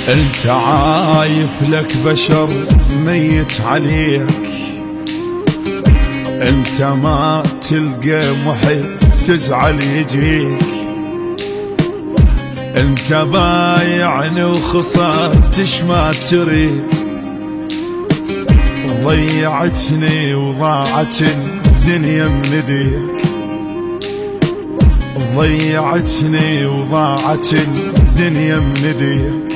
انت عايف لك بشر ميت عليك، انت ما تلقى محب تزعل يجيك، انت بايعني وخسرتش ما تريد، ضيعتني وضاعت الدنيا من ايديك، ضيعتني وضاعت الدنيا من ايديك.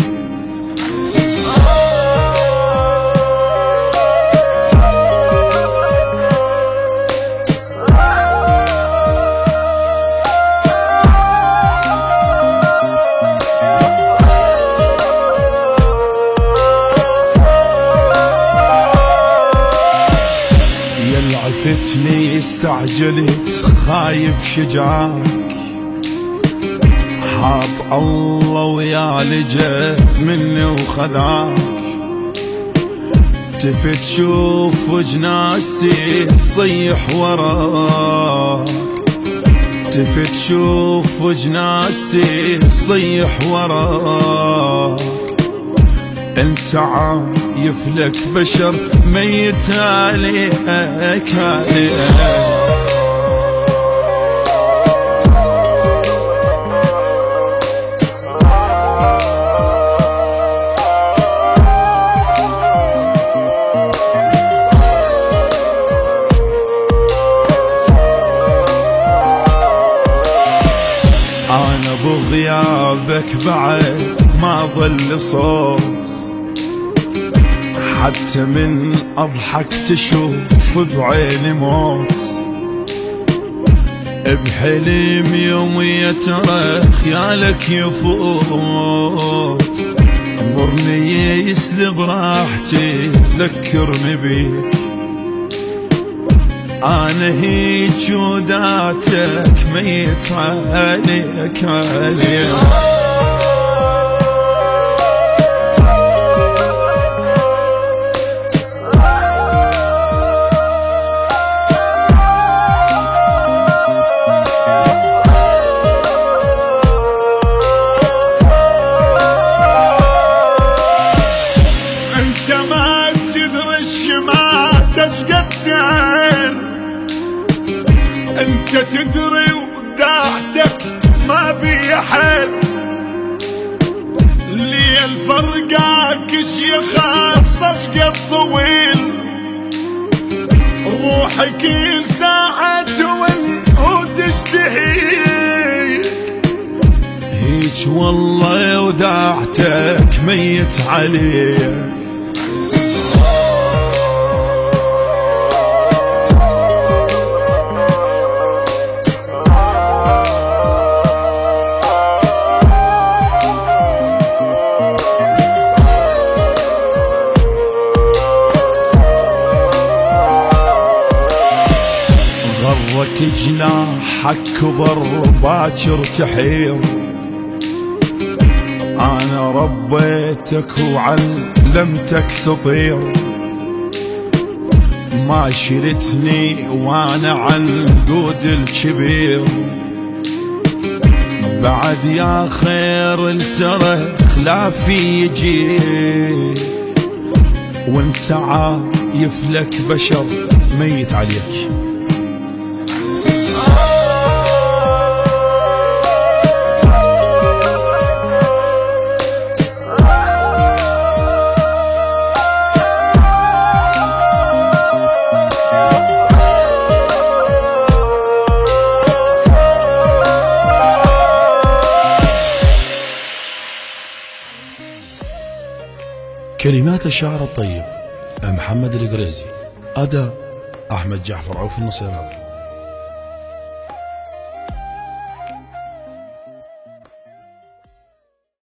عفتني استعجلت خايب شجاعك، حاط الله ويا لجأ مني وخذاك، تفت تشوف وجناستي تصيح وراك، تفت تشوف وجناستي تصيح وراك، انت عايف لك بشر ميت عليك عليك. انا بغيابك بعد ما ظل صوت، حتى من اضحك تشوف بعيني موت، بحلم يومي ترى خيالك يفوت، مرني يسلب راحتي ذكرني بيك، انا هيج وداتك ميت عليك عليك. انت تدري وداعتك ما بي حل، لي الفرقاك شيخات صفقة طويل، روحي كل ساعة وتشتهيك، هيج والله وداعتك ميت عليك. غرك جناحك كبر باكر تحير، انا ربيتك وعلمتك تطير، ما شلتني وانا عالقود الكبير، بعد يا خير الترى خلافي يجيك، وانت عايف لك بشر ميت عليك. كلمات الشاعر الطيب محمد القريزي، أداء أحمد جعفر عوف النصيراوي.